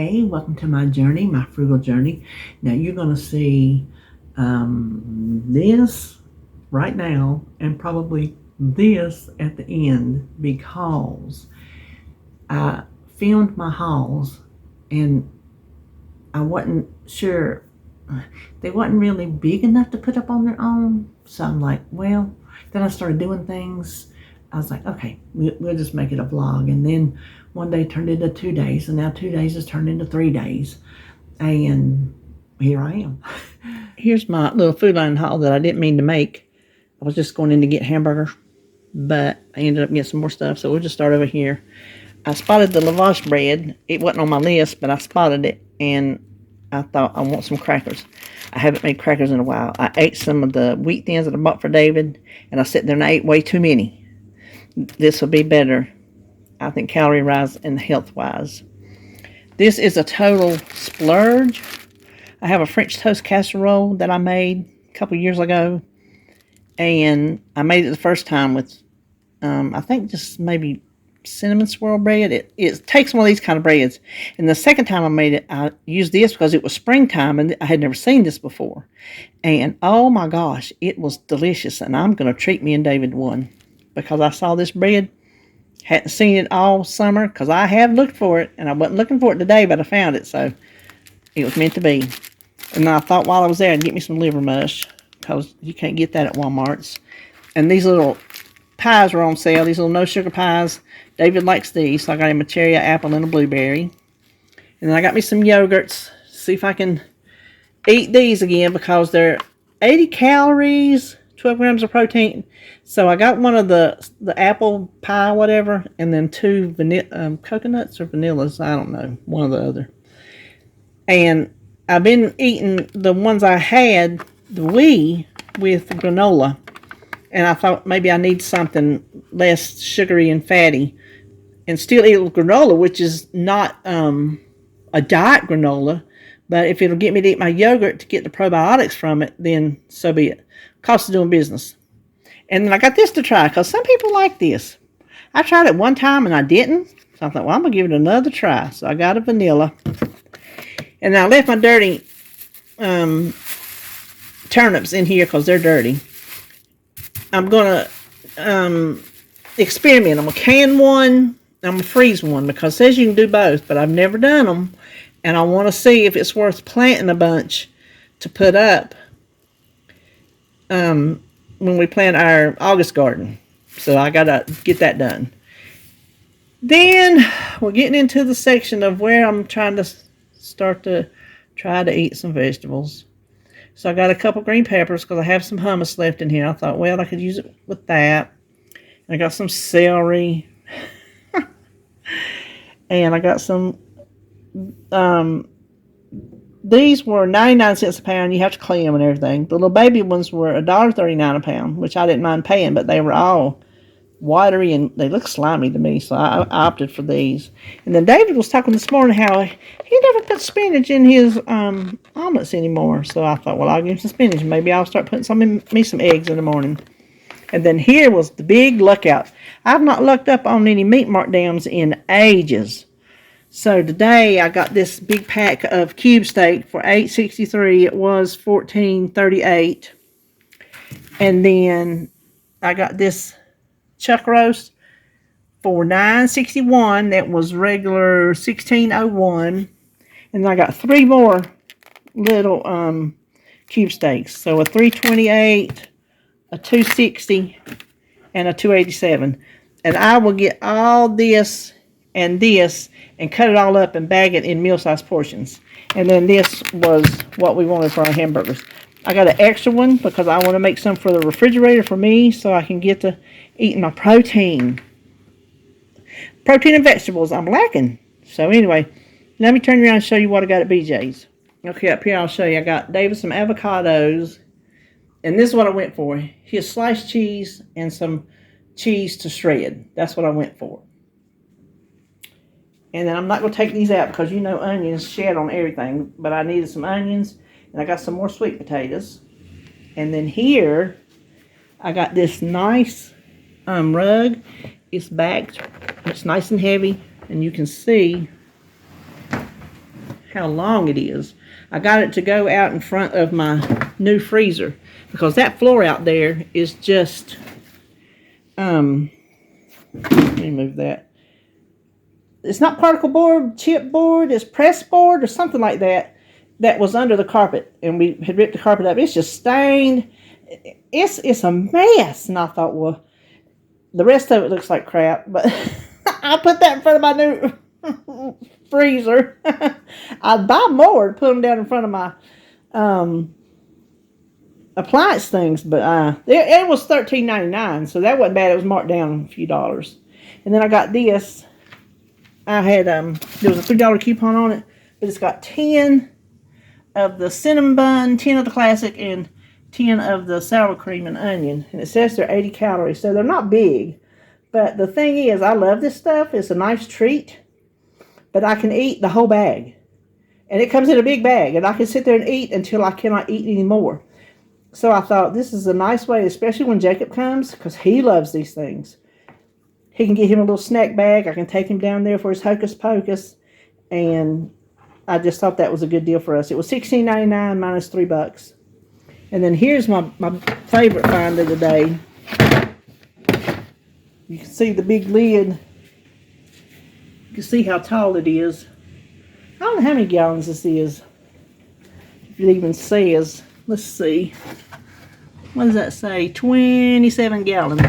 Hey, welcome to my journey, my frugal journey. Now you're going to see this right now and probably this at the end because I filmed my hauls and I wasn't sure. They wasn't really big enough to put up on their own. So I'm like, well, then I started doing things. I was like, okay, we'll just make it a vlog. And then one day turned into 2 days, and now 2 days has turned into 3 days. And here I am. Here's my little Food Line haul that I didn't mean to make. I was just going in to get hamburger, but I ended up getting some more stuff. So we'll just start over here. I spotted the lavash bread. It wasn't on my list, but I spotted it, and I thought I want some crackers. I haven't made crackers in a while. I ate some of the wheat thins that I bought for David, and I sat there and I ate way too many. This will be better, I think, calorie-wise and health-wise. This is a total splurge. I have a French toast casserole that I made a couple years ago, and I made it the first time with, I think, just maybe cinnamon swirl bread. It takes one of these kind of breads. And the second time I made it, I used this because it was springtime and I had never seen this before. And oh my gosh, it was delicious. And I'm going to treat me and David one because I saw this bread. Hadn't seen it all summer because I have looked for it. And I wasn't looking for it today, but I found it. So it was meant to be. And I thought while I was there, I'd get me some liver mush because you can't get that at Walmart's. And these little pies were on sale. These little no sugar pies. David likes these, so I got him a cherry, an apple, and a blueberry. And then I got me some yogurts. See if I can eat these again because they're 80 calories, 12 grams of protein. So I got one of the apple pie, whatever, and then two coconuts or vanillas. I don't know, one or the other. And I've been eating the ones I had, the wee, with granola. And I thought maybe I need something less sugary and fatty. And still eat granola, which is not a diet granola. But if it'll get me to eat my yogurt to get the probiotics from it, then so be it. Cost of doing business. And then I got this to try because some people like this. I tried it one time and I didn't. So I thought, well, I'm going to give it another try. So I got a vanilla. And I left my dirty turnips in here because they're dirty. I'm going to experiment. I'm going to can one. I'm going to freeze one because it says you can do both, but I've never done them. And I want to see if it's worth planting a bunch to put up when we plant our August garden. So I got to get that done. Then we're getting into the section of where I'm trying to start to try to eat some vegetables. So I got a couple green peppers because I have some hummus left in here. I thought, well, I could use it with that. And I got some celery. And I got some, these were 99 cents a pound. You have to clean them and everything. The little baby ones were $1.39 a pound, which I didn't mind paying, but they were all watery and they look slimy to me, so I opted for these. And then David was talking this morning how he never put spinach in his omelets anymore. So I thought, well, I'll give him some spinach. Maybe I'll start putting some eggs in the morning. And then here was the big luck out. I've not lucked up on any meat markdowns in ages. So today I got this big pack of cube steak for $8.63. It was $14.38. And then I got this chuck roast for $9.61. That was regular $16.01. And then I got three more little cube steaks. So a $3.28, a $2.60, and a $2.87. And I will get all this and this and cut it all up and bag it in meal-sized portions. And then this was what we wanted for our hamburgers. I got an extra one because I want to make some for the refrigerator for me so I can get to eating my protein. Protein and vegetables I'm lacking. So anyway, let me turn around and show you what I got at BJ's. Okay, up here I'll show you. I got David some avocados. And this is what I went for. His sliced cheese and some cheese to shred. That's what I went for. And then I'm not going to take these out because you know onions shed on everything. But I needed some onions. And I got some more sweet potatoes. And then here, I got this nice rug. It's backed. It's nice and heavy. And you can see how long it is. I got it to go out in front of my new freezer because that floor out there is just, let me move that. It's not particle board, chip board, it's press board or something like that that was under the carpet, and we had ripped the carpet up. It's just stained. It's a mess. And I thought, well, the rest of it looks like crap, but I put that in front of my new freezer. I'd buy more and put them down in front of my appliance things, but it was $13.99, so that wasn't bad. It was marked down a few dollars. And then I got this. I had there was a $3 coupon on it, but it's got 10 of the cinnamon bun, 10 of the classic, and 10 of the sour cream and onion. And it says they're 80 calories, so they're not big. But the thing is, I love this stuff. It's a nice treat, but I can eat the whole bag. And it comes in a big bag, and I can sit there and eat until I cannot eat anymore. So I thought this is a nice way, especially when Jacob comes, because he loves these things. He can get him a little snack bag. I can take him down there for his hocus pocus. And I just thought that was a good deal for us. It was $16.99 minus $3. And then here's my favorite find of the day. You can see the big lid. You can see how tall it is. I don't know how many gallons this is. If it even says. Let's see. What does that say? 27 gallons.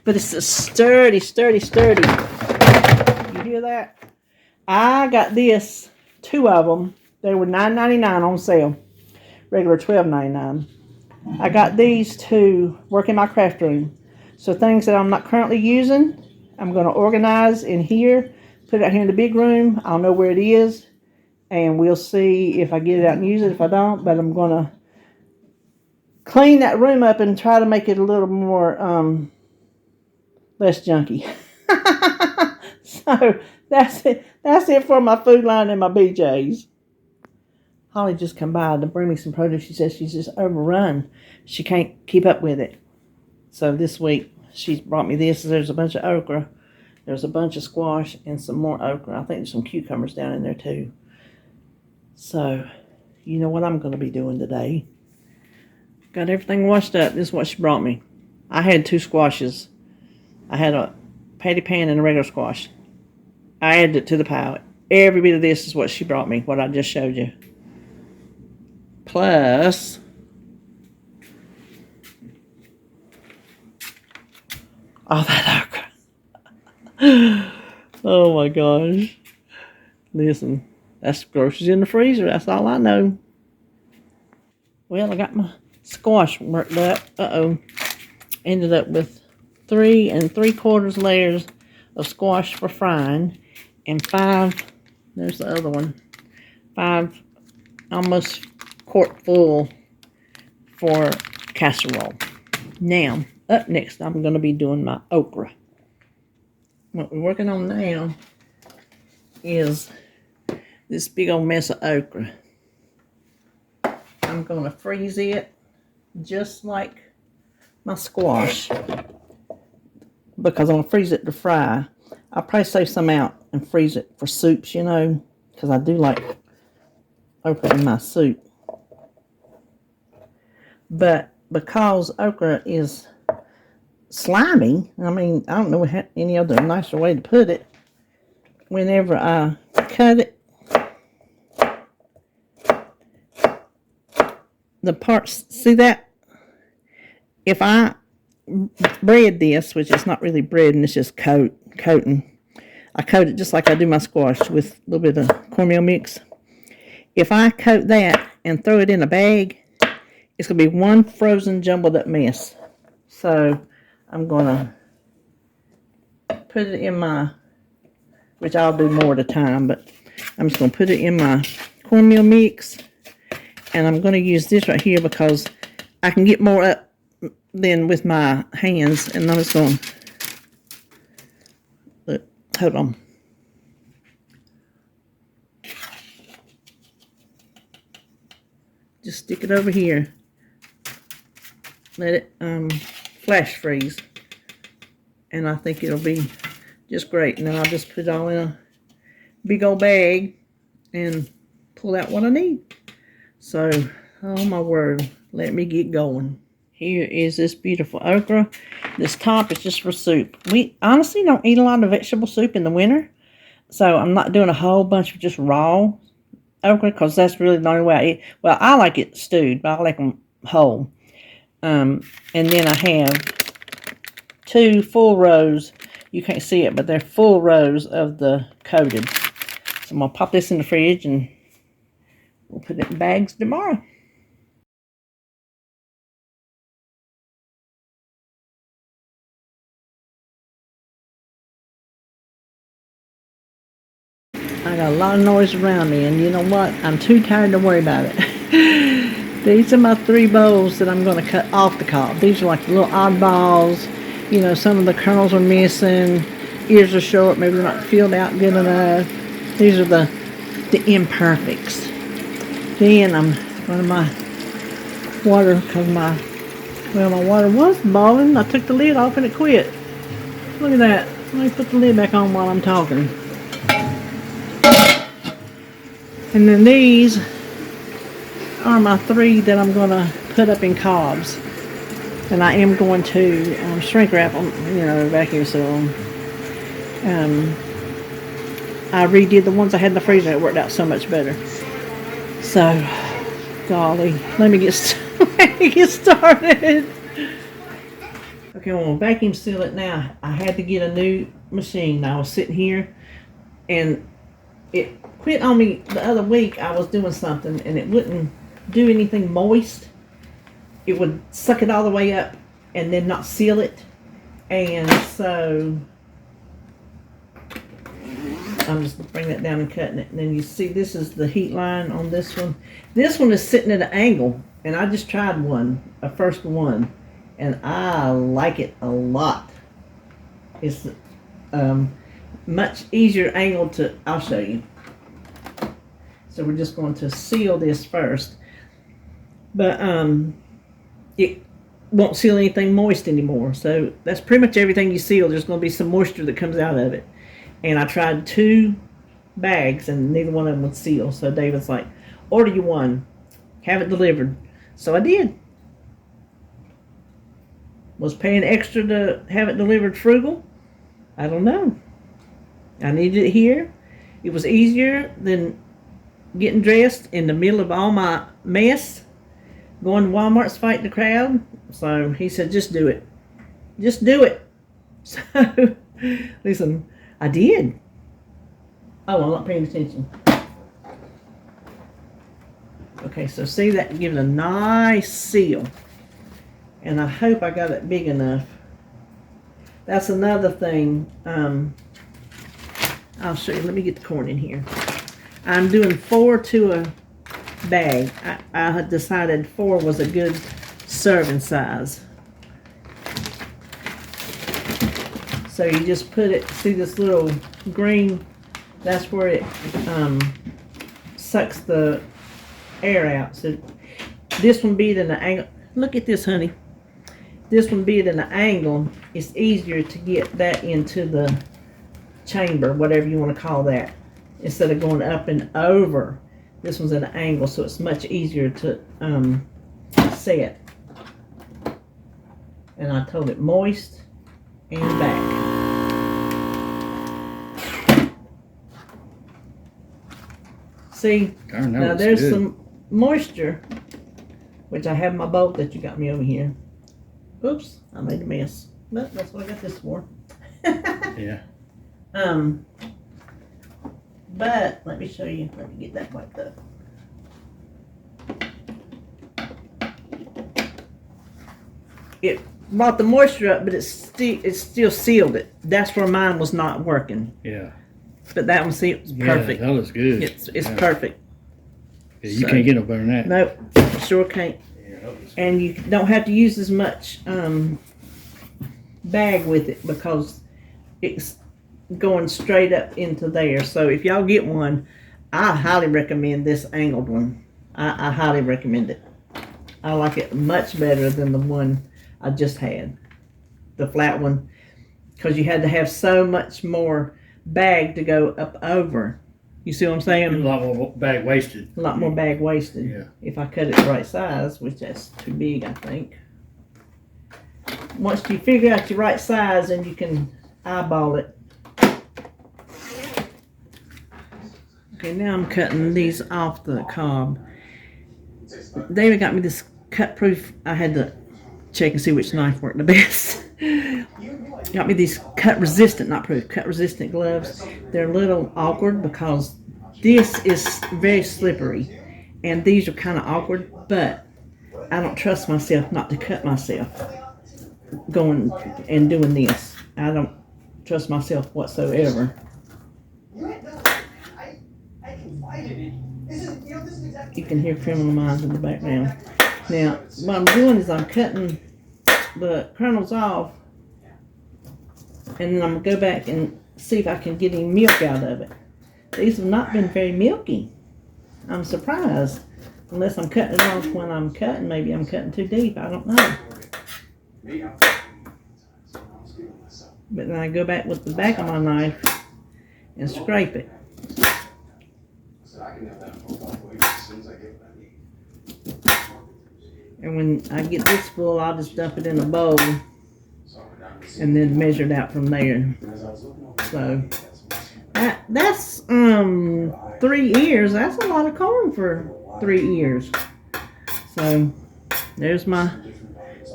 But it's a sturdy. You hear that? I got this, 2 of them. They were $9.99 on sale. Regular $12.99. I got these to work in my craft room. So things that I'm not currently using, I'm going to organize in here, put it out here in the big room. I'll know where it is, and we'll see if I get it out and use it. If I don't, but I'm going to clean that room up and try to make it a little more less junky. So that's it. That's it for my food line and my BJ's. Holly just come by to bring me some produce. She says she's just overrun. She can't keep up with it. So this week she's brought me this. There's a bunch of okra. There's a bunch of squash and some more okra. I think there's some cucumbers down in there too. So you know what I'm going to be doing today. Got everything washed up. This is what she brought me. I had 2 squashes. I had a patty pan and a regular squash. I added it to the pile. Every bit of this is what she brought me, what I just showed you. Plus, all that okra. Oh my gosh. Listen, that's groceries in the freezer. That's all I know. Well, I got my squash worked up. Ended up with 3 3/4 layers of squash for frying, and 5, there's the other one, 5 almost quart full for casserole. Now, up next, I'm going to be doing my okra. What we're working on now is this big old mess of okra. I'm going to freeze it just like my squash, because I'm going to freeze it to fry. I'll probably save some out and freeze it for soups, you know, because I do like okra in my soup. But because okra is slimy, I mean, I don't know any other nicer way to put it, whenever I cut it, the parts, see that? If I bread this, which is not really bread and it's just coating, I coat it just like I do my squash with a little bit of cornmeal mix. If I coat that and throw it in a bag, it's going to be one frozen jumbled up mess. So I'm going to put it in my, which I'll do more at a time, but I'm just going to put it in my cornmeal mix. And I'm going to use this right here because I can get more up than with my hands. And I'm just going to, look, hold on. Just stick it over here. Let it flash freeze. And I think it'll be just great. And then I'll just put it all in a big old bag and pull out what I need. So, oh my word, let me get going. Here is this beautiful okra. This top is just for soup. We honestly don't eat a lot of vegetable soup in the winter. So I'm not doing a whole bunch of just raw okra because that's really the only way I eat. Well, I like it stewed, but I like them whole. And then I have 2 full rows. You can't see it, but they're full rows of the coated. So I'm going to pop this in the fridge and we'll put it in bags tomorrow. I got a lot of noise around me, and you know what? I'm too tired to worry about it. These are my 3 bowls that I'm going to cut off the cob. These are like the little oddballs. You know, some of the kernels are missing. Ears are short. Maybe they're not filled out good enough. These are the imperfects. Then I'm going to my water, because my water was boiling. I took the lid off and it quit. Look at that. Let me put the lid back on while I'm talking. And then these are my 3 that I'm going to put up in cobs. And I am going to shrink wrap them, you know, vacuum seal them. I redid the ones I had in the freezer. It worked out so much better. So, golly, let me get started. Okay, I'm going to vacuum seal it now. I had to get a new machine. I was sitting here and it quit on me the other week. I was doing something and it wouldn't do anything moist. It would suck it all the way up and then not seal it. And so I'm just bringing it down and cutting it. And then you see this is the heat line on this one. This one is sitting at an angle, and I just tried a first one, and I like it a lot. It's much easier angle to, I'll show you. So we're just going to seal this first. But it won't seal anything moist anymore. So that's pretty much everything you seal. There's going to be some moisture that comes out of it. And I tried 2 bags and neither one of them would seal. So David's like, order you one, have it delivered. So I did. Was paying extra to have it delivered frugal? I don't know. I needed it here. It was easier than getting dressed in the middle of all my mess, going to Walmart's fighting the crowd. So he said, just do it. Just do it. So, listen, I did. Oh, I'm not paying attention. Okay, so see, that gives a nice seal. And I hope I got it big enough. That's another thing. I'll show you. Let me get the corn in here. I'm doing 4 to a bag. I had decided 4 was a good serving size. So you just put it, see this little green, that's where it sucks the air out. So this one being at an angle, look at this, honey. This one being at an angle, it's easier to get that into the chamber, whatever you want to call that, instead of going up and over. This one's at an angle, so it's much easier to set. And I told it moist and back. See, now there's good. Some moisture, which I have my bowl that you got me over here. Oops, I made a mess. But that's what I got this for. Yeah. But let me show you. Let me get that wiped up. It brought the moisture up, but it still sealed it. That's where mine was not working. Yeah. But that one seals perfect. Yeah, that was good. It's perfect. Yeah, you can't get no better than that. Nope, sure can't. Yeah, and you don't have to use as much bag with it because it's going straight up into there. So if y'all get one, I highly recommend this angled one. I highly recommend it. I like it much better than the one I just had, the flat one, because you had to have so much more bag to go up over You see what I'm A saying? lot more bag wasted. A lot more bag wasted. Yeah. If I cut it the right size, which that's too big, I think. Once you figure out your right size, and you can eyeball it. Okay, now I'm cutting these off the cob. David got me this cut proof. I had to check and see which knife worked the best. Got me these cut resistant, not proof, cut resistant gloves. They're a little awkward because this is very slippery, and these are kind of awkward, but I don't trust myself not to cut myself going and doing this. I don't trust myself whatsoever. You can hear Criminal Minds in the background. Now, what I'm doing is I'm cutting the kernels off, and then I'm going to go back and see if I can get any milk out of it. These have not been very milky. I'm surprised. Unless I'm cutting it off when I'm cutting. Maybe I'm cutting too deep. I don't know. But then I go back with the back of my knife and scrape it. And when I get this full, I'll just dump it in a bowl and then measure it out from there. So that's 3 ears. That's a lot of corn for 3 ears. So there's my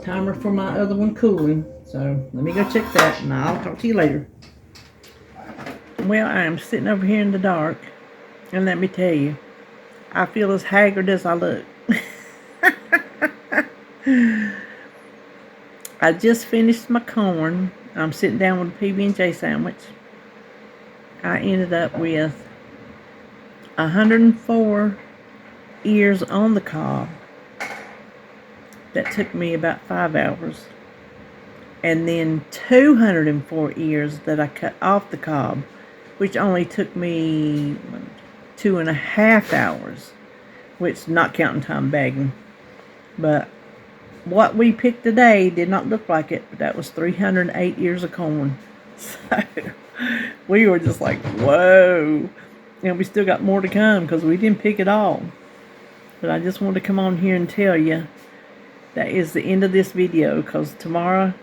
timer for my other one cooling. So let me go check that, and I'll talk to you later. Well, I am sitting over here in the dark, and let me tell you, I feel as haggard as I look. I just finished my corn. I'm sitting down with a PB&J sandwich. I ended up with 104 ears on the cob. That took me about 5 hours. And then 204 ears that I cut off the cob, which only took me 2.5 hours, which not counting time bagging. But what we picked today did not look like it, but that was 308 ears of corn. So we were just like, whoa. And we still got more to come because we didn't pick it all. But I just wanted to come on here and tell you that is the end of this video, because tomorrow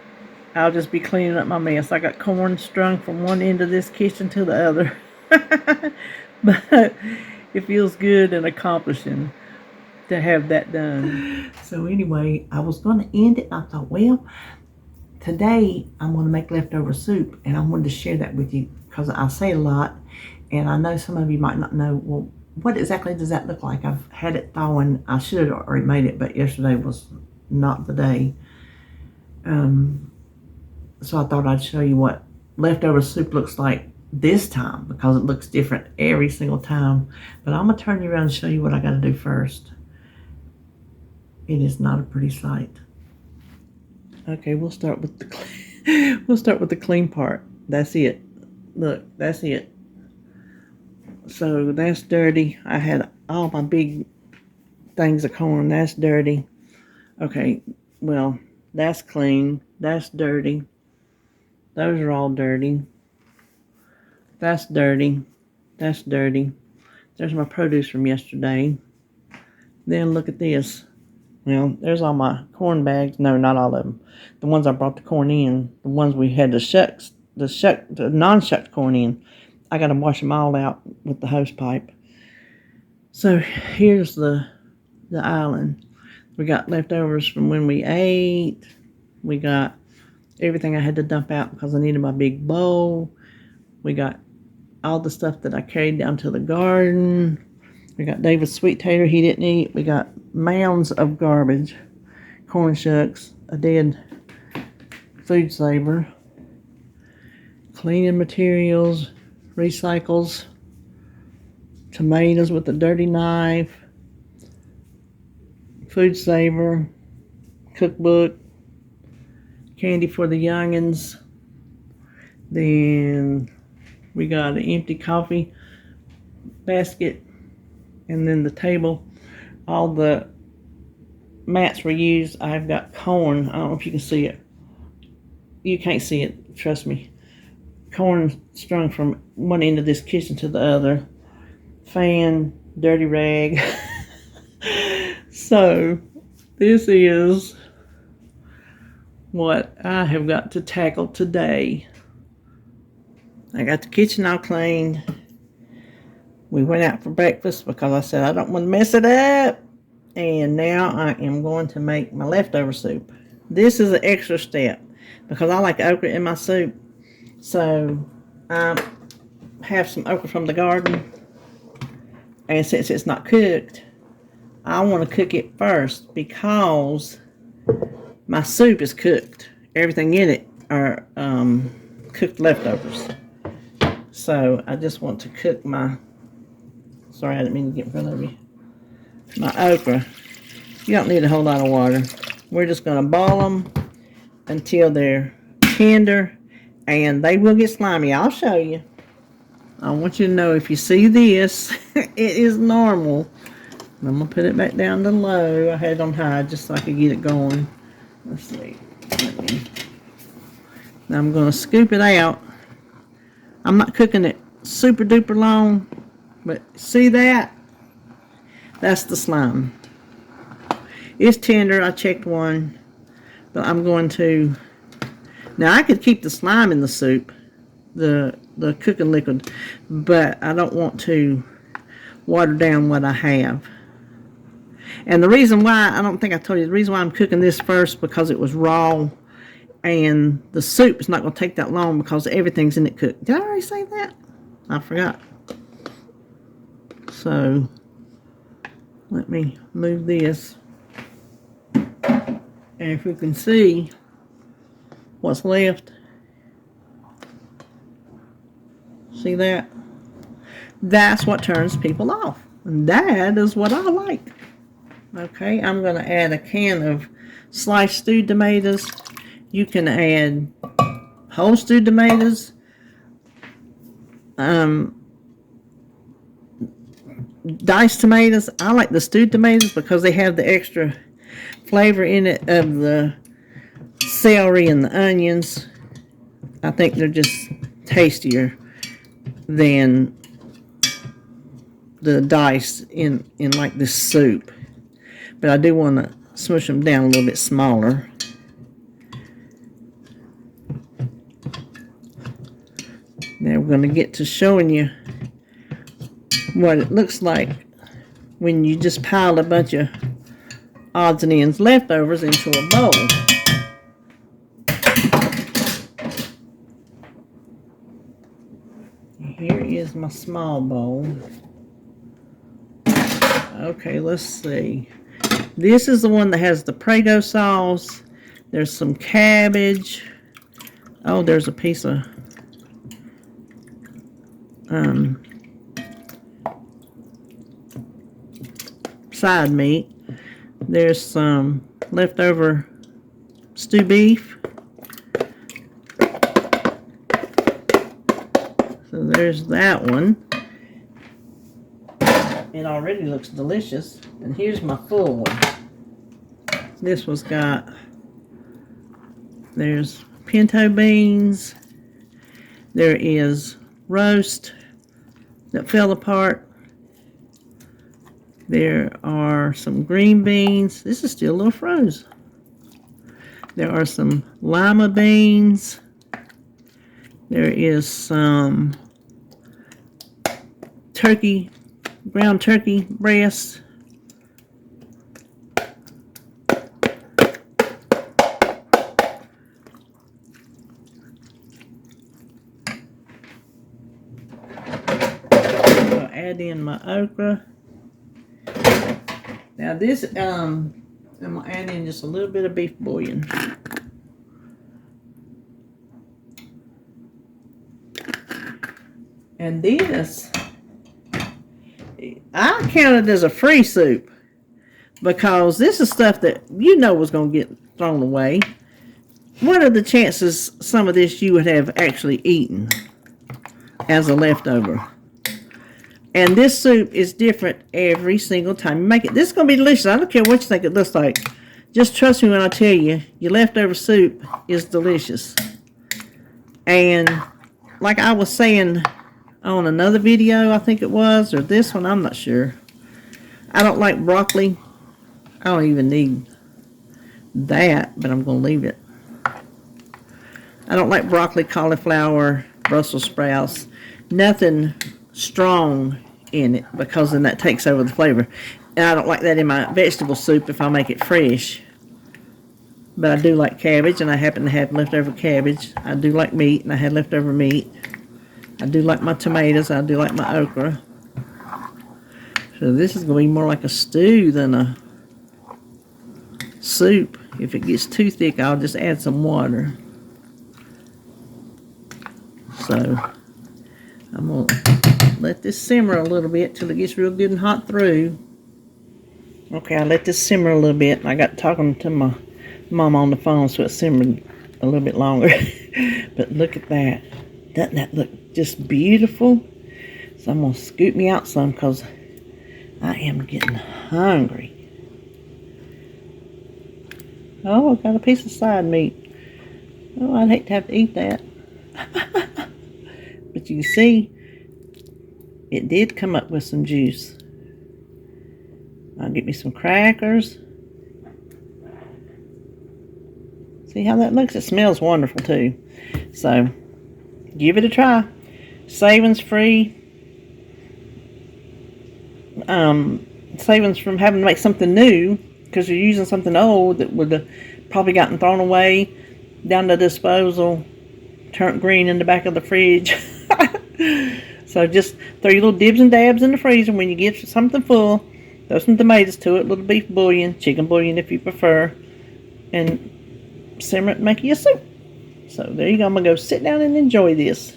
I'll just be cleaning up my mess. I got corn strung from one end of this kitchen to the other. But it feels good and accomplishing to have that done. So anyway, I was going to end it. I thought, well, today I'm going to make leftover soup, and I wanted to share that with you because I say a lot, and I know some of you might not know, well, what exactly does that look like? I've had it thawing. I should have already made it, but yesterday was not the day. So I thought I'd show you what leftover soup looks like this time, because it looks different every single time. But I'm going to turn you around and show you what I got to do first. It is not a pretty sight. Okay, we'll start with the clean part. That's it. Look, that's it. So that's dirty. I had all my big things of corn. That's dirty. Okay, well, that's clean. That's dirty. Those are all dirty. That's dirty. That's dirty. There's my produce from yesterday. Then look at this. Well, there's all my corn bags. No, not all of them. The ones I brought the corn in. The ones we had the non-shucked corn in. I got to wash them all out with the hose pipe. So here's the island. We got leftovers from when we ate. We got everything I had to dump out because I needed my big bowl. We got all the stuff that I carried down to the garden. We got David's sweet tater he didn't eat. We got mounds of garbage. Corn shucks. A dead food saver. Cleaning materials. Recycles. Tomatoes with a dirty knife. Food saver. Cookbook. Candy for the youngins. Then we got an empty coffee basket. And then the table, all the mats were used. I've got corn. I don't know if you can see it. You can't see it, trust me. Corn strung from one end of this kitchen to the other. fan, dirty rag. So, this is what I have got to tackle today. I got the kitchen all cleaned. We went out for breakfast because I said I don't want to mess it up. And now I am going to make my leftover soup. This is an extra step because I like okra in my soup. So I have some okra from the garden. And since it's not cooked, I want to cook it first because my soup is cooked. Everything in it are cooked leftovers. So I just want to cook my, sorry I didn't mean to get in front of you, my okra. You don't need a whole lot of water. We're just going to boil them until they're tender, and they will get slimy. I'll show you. I want you to know if you see this, it is normal. I'm going to put it back down to low. I had it on high just so I could get it going. Let's see. Now I'm going to scoop it out. I'm not cooking it super duper long, but see that? That's the slime. It's tender. I checked one, but I'm going to, now I could keep the slime in the soup, the cooking liquid, but I don't want to water down what I have. And the reason why, I don't think I told you, the reason why I'm cooking this first because it was raw, and the soup is not going to take that long because everything's in it cooked. Did I already say that? I forgot. So, let me move this. And if you can see what's left, see that? That's what turns people off. And that is what I like. Okay, I'm going to add a can of sliced stewed tomatoes. You can add whole stewed tomatoes. Diced tomatoes. I like the stewed tomatoes because they have the extra flavor in it of the celery and the onions. I think they're just tastier than the diced in like this soup. But I do want to smush them down a little bit smaller. Now we're going to get to showing you what it looks like when you just pile a bunch of odds and ends leftovers into a bowl. Here is my small bowl. Okay, let's see. This is the one that has the Prego sauce. There's some cabbage. Oh, there's a piece of side meat. There's some leftover stew beef. So there's that one. It already looks delicious. And here's my full one. This one's got, there's pinto beans. There is roast that fell apart. There are some green beans. This is still a little froze. There are some lima beans. There is some turkey, ground turkey breast. I'll add in my okra. Now this, I'm going to add in just a little bit of beef bouillon. And this, I count it as a free soup because this is stuff that you know was going to get thrown away. What are the chances some of this you would have actually eaten as a leftover? And this soup is different every single time you make it. This is going to be delicious. I don't care what you think it looks like. Just trust me when I tell you, your leftover soup is delicious. And like I was saying on another video, I think it was, or this one, I'm not sure. I don't like broccoli. I don't even need that, but I'm going to leave it. I don't like broccoli, cauliflower, Brussels sprouts. Nothing strong in it, because then that takes over the flavor. And I don't like that in my vegetable soup if I make it fresh. But I do like cabbage, and I happen to have leftover cabbage. I do like meat, and I had leftover meat. I do like my tomatoes. I do like my okra. So this is going to be more like a stew than a soup. If it gets too thick, I'll just add some water. So I'm going to let this simmer a little bit till it gets real good and hot through. Okay, I let this simmer a little bit. I got talking to my mom on the phone, so it simmered a little bit longer. But look at that. Doesn't that look just beautiful? So I'm going to scoop me out some, because I am getting hungry. Oh, I got a piece of side meat. Oh, I'd hate to have to eat that. But you can see, it did come up with some juice. I'll get me some crackers. See how that looks? It smells wonderful too. So, give it a try. Savings free. Savings from having to make something new, because you're using something old that would have probably gotten thrown away, down the disposal, turned green in the back of the fridge. So just throw your little dibs and dabs in the freezer when you get something full. Throw some tomatoes to it, little beef bouillon, chicken bouillon if you prefer, and simmer it and make you a soup. So there you go. I'm going to go sit down and enjoy this.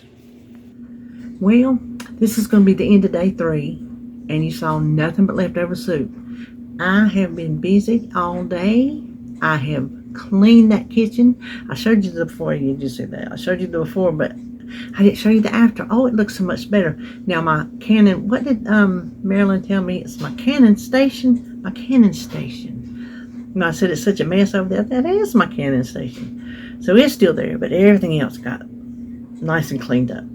Well, this is going to be the end of day 3, and you saw nothing but leftover soup. I have been busy all day. I have cleaned that kitchen. I showed you the before. You just said that. I showed you the before, but I didn't show you the after. Oh, it looks so much better. Now my Canon, what did Marilyn tell me? It's my Canon station. My Canon station. And I said it's such a mess over there. That is my Canon station. So it's still there, but everything else got nice and cleaned up.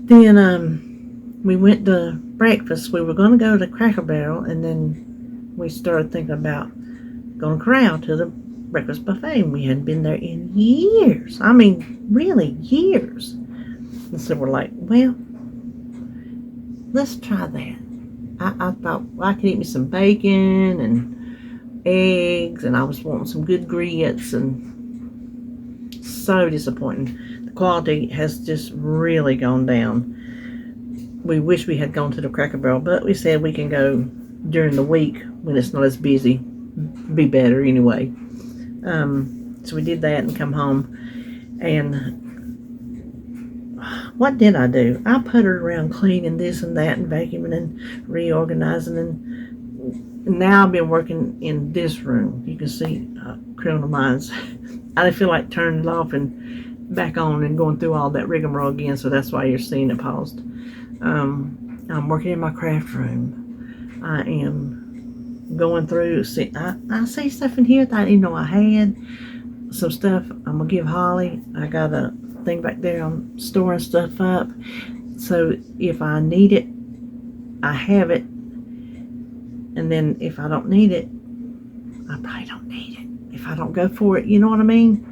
Then we went to breakfast. We were going to go to Cracker Barrel, and then we started thinking about going to Corral to the breakfast buffet, and we hadn't been there in years. I mean, really years. And so we're like, well, let's try that. I thought, well, I could eat me some bacon and eggs, and I was wanting some good grits, and so disappointing. The quality has just really gone down. We wish we had gone to the Cracker Barrel, but we said we can go during the week when it's not as busy. Be better anyway. So we did that and come home, and what did I do? I puttered around cleaning this and that and vacuuming and reorganizing, and now I've been working in this room. You can see Criminal Minds. I didn't feel like turning it off and back on and going through all that rigmarole again, so that's why you're seeing it paused. I'm working in my craft room. I am going through, I see stuff in here that I didn't know I had. Some stuff I'm going to give Holly. I got a thing back there I'm storing stuff up. So if I need it, I have it. And then if I don't need it, I probably don't need it. If I don't go for it, you know what I mean?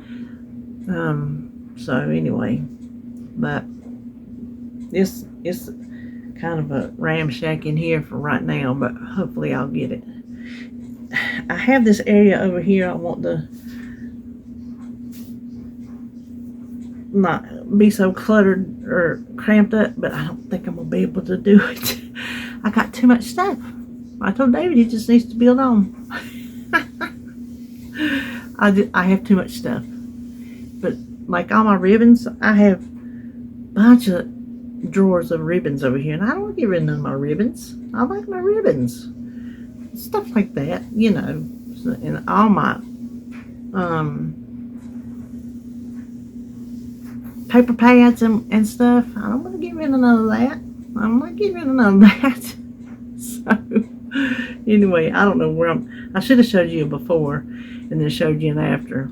So anyway, but this is kind of a ramshack in here for right now, but hopefully I'll get it. I have this area over here I want to not be so cluttered or cramped up, but I don't think I'm going to be able to do it. I got too much stuff. I told David he just needs to build on. I have too much stuff. But like all my ribbons, I have a bunch of drawers of ribbons over here, and I don't want to get rid of none of my ribbons. I like my ribbons. Stuff like that, you know. And all my paper pads and stuff. I don't want to get rid of none of that. I'm not getting rid of none of that. So, anyway, I don't know where I should have showed you before and then showed you an after.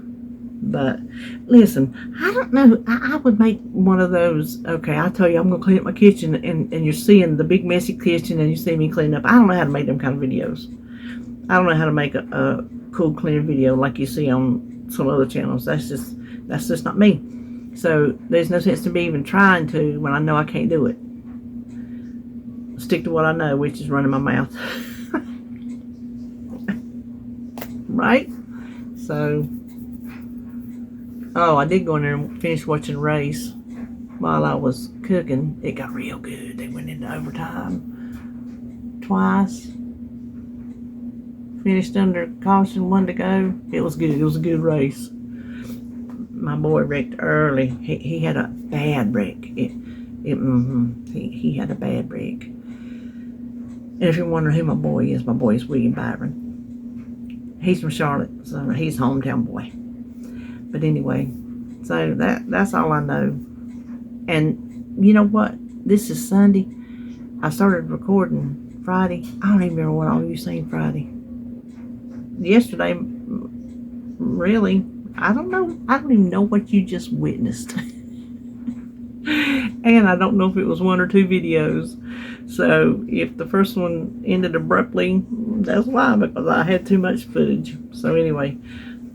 But listen, I don't know. I would make one of those. Okay, I tell you, I'm gonna clean up my kitchen, and you're seeing the big messy kitchen, and you see me clean up. I don't know how to make them kind of videos. I don't know how to make a cool clean video like you see on some other channels. That's just not me. So there's no sense to me even trying to when I know I can't do it. Stick to what I know, which is running my mouth. Right? So, oh, I did go in there and finish watching a race while I was cooking. It got real good. They went into overtime twice. Finished under caution, one to go. It was good. It was a good race. My boy wrecked early. He had a bad wreck. He had a bad wreck. And if you're wondering who my boy is William Byron. He's from Charlotte, so he's a hometown boy. But anyway, so that's all I know. And you know what? This is Sunday. I started recording Friday. I don't even remember what all you seen Friday. Yesterday, really, I don't know. I don't even know what you just witnessed. And I don't know if it was one or two videos. So if the first one ended abruptly, that's why, because I had too much footage. So anyway,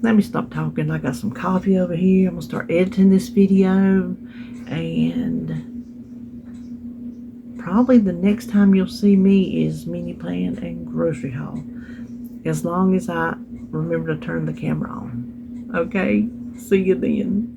let me stop talking. I got some coffee over here. I'm gonna start editing this video, and probably the next time you'll see me is mini plan and grocery haul, as long as I remember to turn the camera on. Okay, see you then.